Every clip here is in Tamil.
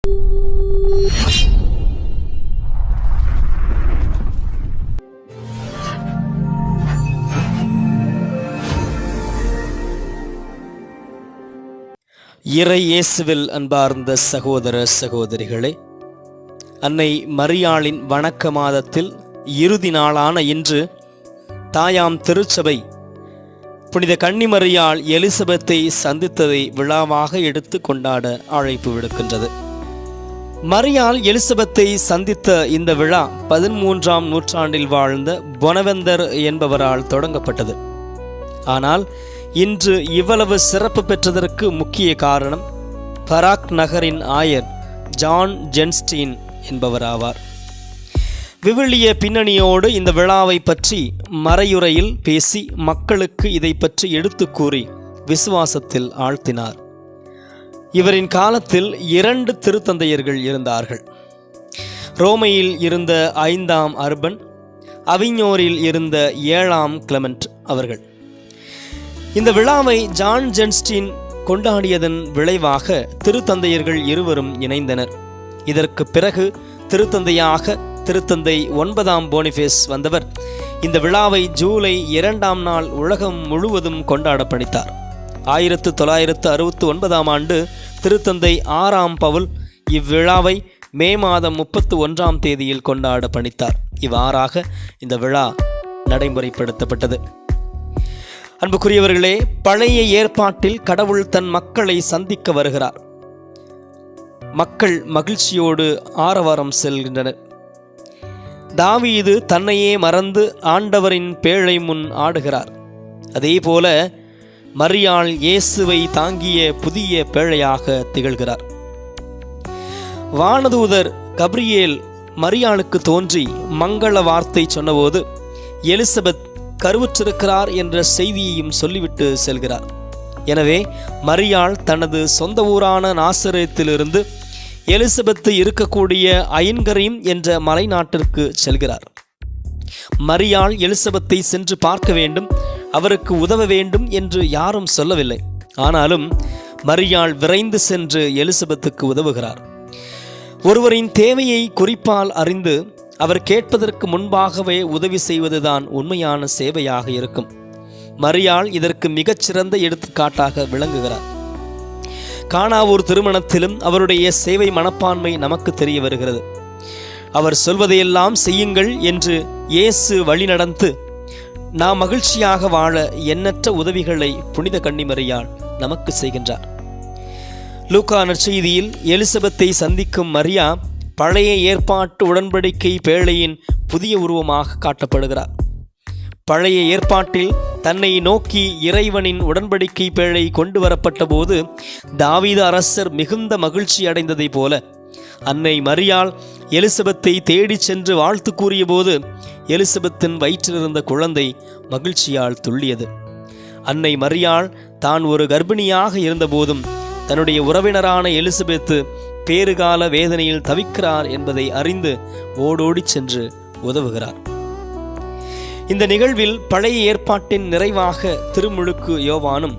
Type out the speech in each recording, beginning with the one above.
இறை இயேசுவில் அன்பார்ந்த சகோதர சகோதரிகளே, அன்னை மரியாளின் வணக்க மாதத்தில் இறுதி நாளான இன்று தாயாம் திருச்சபை புனித கன்னிமரியாள் எலிசபெத்தை சந்தித்ததை விழாவாக எடுத்து கொண்டாட அழைப்பு விடுக்கின்றது. மரியாள் எலிசபெத்தை சந்தித்த இந்த விழா 13ஆம் நூற்றாண்டில் வாழ்ந்த பொனவெந்தர் என்பவரால் தொடங்கப்பட்டது. ஆனால் இன்று இவ்வளவு சிறப்பு பெற்றதற்கு முக்கிய காரணம் பராக் நகரின் ஆயர் ஜான் ஜென்ஸ்டீன் என்பவராவார். விவிலிய பின்னணியோடு இந்த விழாவை பற்றி மறையுரையில் பேசி மக்களுக்கு இதை பற்றி எடுத்து கூறி விசுவாசத்தில் ஆழ்த்தினார். இவரின் காலத்தில் 2 திருத்தந்தையர்கள் இருந்தார்கள். ரோமையில் இருந்த 5ஆம் அர்பன், அவிஞோரில் இருந்த 7ஆம் கிளமெண்ட் அவர்கள். இந்த விழாவை ஜான் ஜென்ஸ்டீன் கொண்டாடியதன் விளைவாக திருத்தந்தையர்கள் இருவரும் இணைந்தனர். இதற்கு பிறகு திருத்தந்தையாக திருத்தந்தை 9ஆம் போனிஃபேஸ் வந்தவர் இந்த விழாவை ஜூலை 2ஆம் நாள் உலகம் முழுவதும் கொண்டாட பணித்தார். 1969ஆம் ஆண்டு திருத்தந்தை 6ஆம் பவுல் இவ்விழாவை மே மாதம் 31ஆம் தேதியில் கொண்டாட பணித்தார். இவ்வாறாக இந்த விழா நடைமுறைப்படுத்தப்பட்டது. அன்புக்குரியவர்களே, பழைய ஏற்பாட்டில் கடவுள் தன் மக்களை சந்திக்க வருகிறார். மக்கள் மகிழ்ச்சியோடு ஆரவாரம் செல்கின்றனர். தாவீது தன்னையே மறந்து ஆண்டவரின் பேழை முன் ஆடுகிறார். அதே போல மரியாள் இயேசுவை தாங்கிய புதிய பேழையாக திகழ்கிறார். வானதூதர் கப்ரியேல் மரியாளுக்கு தோன்றி மங்கள வார்த்தை சொன்னபோது எலிசபெத் கருவுற்றிருக்கிறார் என்ற செய்தியையும் சொல்லிவிட்டு செல்கிறார். எனவே மரியாள் தனது சொந்த ஊரான நாசரேத்திலிருந்து எலிசபெத்து இருக்கக்கூடிய ஐன்கரீம் என்ற மலைநாட்டிற்கு செல்கிறார். மரியாள் எலிசபெத்தை சென்று பார்க்க வேண்டும், அவருக்கு உதவ வேண்டும் என்று யாரும் சொல்லவில்லை. ஆனாலும் மரியாள் விரைந்து சென்று எலிசபெத்துக்கு உதவுகிறார். ஒருவரின் தேவையை குறிப்பால் அறிந்து அவர் கேட்பதற்கு முன்பாகவே உதவி செய்வதுதான் உண்மையான சேவையாக இருக்கும். மரியாள் இதற்கு மிகச்சிறந்த எடுத்துக்காட்டாக விளங்குகிறார். கானாவூர் திருமணத்திலும் அவருடைய சேவை மனப்பான்மை நமக்கு தெரிய வருகிறது. அவர் சொல்வதையெல்லாம் செய்யுங்கள் என்று இயேசு வழிநடந்து நாம் மகிழ்ச்சியாக வாழ எண்ணற்ற உதவிகளை புனித கன்னிமரியாள் நமக்கு செய்கின்றார். லூக்கா நற்செய்தியில் எலிசபெத்தை சந்திக்கும் மரியா பழைய ஏற்பாட்டு உடன்படிக்கை பேழையின் புதிய உருவமாக காட்டப்படுகிறார். பழைய ஏற்பாட்டில் தன்னை நோக்கி இறைவனின் உடன்படிக்கை பேழை கொண்டு வரப்பட்ட போது தாவீது அரசர் மிகுந்த மகிழ்ச்சி அடைந்ததை போல அன்னை மரியாள் எலிசபெத்தை தேடி சென்று வாழ்த்து கூறிய போது எலிசபெத்தின் வயிற்றிலிருந்த குழந்தை மகிழ்ச்சியால் துள்ளியது. அன்னை மரியாள் தான் ஒரு கர்ப்பிணியாக இருந்தபோதும் தன்னுடைய உறவினரான எலிசபெத்து பேறுகால வேதனையில் தவிக்கிறார் என்பதை அறிந்து ஓடோடி சென்று உதவுகிறார். இந்த நிகழ்வில் பழைய ஏற்பாட்டின் நிறைவாக திருமுழுக்கு யோவானும்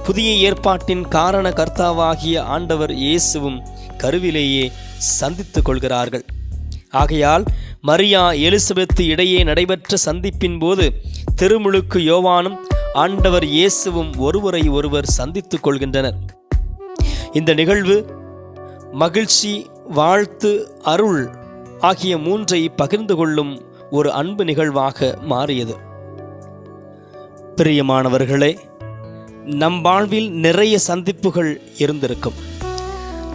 புதிய ஏற்பாட்டின் காரண கர்த்தாவாகிய ஆண்டவர் இயேசுவும் கருவிலேயே சந்தித்துக் கொள்கிறார்கள். ஆகையால் மரியா எலிசபெத்து இடையே நடைபெற்ற சந்திப்பின் போது திருமுழுக்கு யோவானும் ஆண்டவர் இயேசுவும் ஒருவரை ஒருவர் சந்தித்துக் கொள்கின்றனர். இந்த நிகழ்வு மகிழ்ச்சி, வாழ்த்து, அருள் ஆகிய 3ஐ பகிர்ந்து கொள்ளும் ஒரு அன்பு நிகழ்வாக மாறியது. பிரியமானவர்களே, நம் வாழ்வில் நிறைய சந்திப்புகள் இருந்திருக்கும்.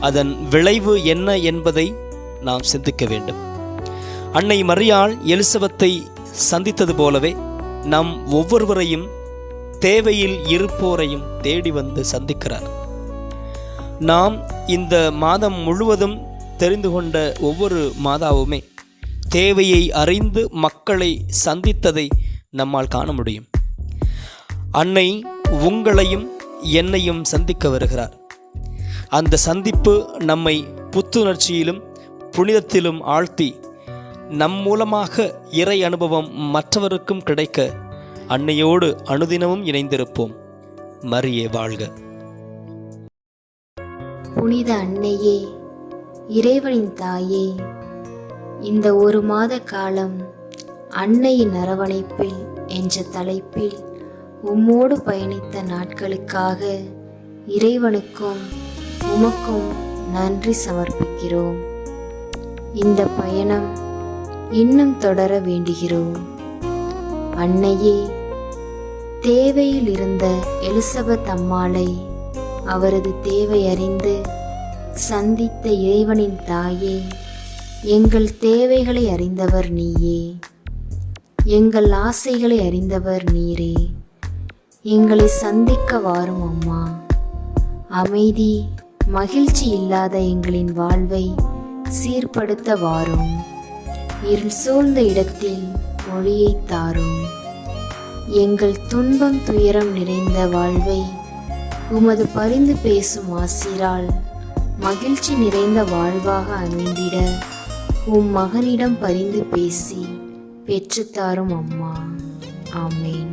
அதன் விளைவு என்ன என்பதை நாம் சிந்திக்க வேண்டும். அன்னை மரியாள் எலிசபெத்தை சந்தித்தது போலவே நம் ஒவ்வொருவரையும் தேவையில் இருப்போரையும் தேடி வந்து சந்திக்கிறார். நாம் இந்த மாதம் முழுவதும் தெரிந்து கொண்ட ஒவ்வொரு மாதாவுமே தேவையை அறிந்து மக்களை சந்தித்ததை நம்மால் காண முடியும். அன்னை உங்களையும் என்னையும் சந்திக்க வருகிறார். அந்த சந்திப்பு நம்மை புத்துணர்ச்சியிலும் புனிதத்திலும் ஆழ்த்தி நம் மூலமாக இறை அனுபவம் மற்றவருக்கும் கிடைக்க அன்னையோடு அனுதினமும் இணைந்திருப்போம். மரியே வாழ்க. புனித அன்னையே, இறைவனின் தாயே, இந்த 1 மாத காலம் அன்னையின் அரவணைப்பில் என்ற தலைப்பில் உம்மோடு பயணித்த நாட்களுக்காக இறைவனுக்கும் உமக்கும் நன்றி சமர்ப்பிக்கிறோம். இந்த பயணம் இன்னும் தொடர வேண்டுகிறோம். அன்னையே, தேவையில் இருந்த எலிசபெத் அம்மாளை அவரது தேவை அறிந்து சந்தித்த இறைவனின் தாயே, எங்கள் தேவைகளை அறிந்தவர் நீயே, எங்கள் ஆசைகளை அறிந்தவர் நீரே. எங்களை சந்திக்க வாரும் அம்மா. அமைதி, மகிழ்ச்சி இல்லாத எங்களின் வாழ்வை சீர்படுத்த வாரும். இருள் சூழ்ந்த இடத்தில் ஒளியை தாரும். எங்கள் துன்பம் துயரம் நிறைந்த வாழ்வை உமது பரிந்து பேசும் ஆசிரால் மகிழ்ச்சி நிறைந்த வாழ்வாக அமைந்திட உம் மகனிடம் பரிந்து பேசி பெற்றுத்தாரும் அம்மா. ஆமேன்.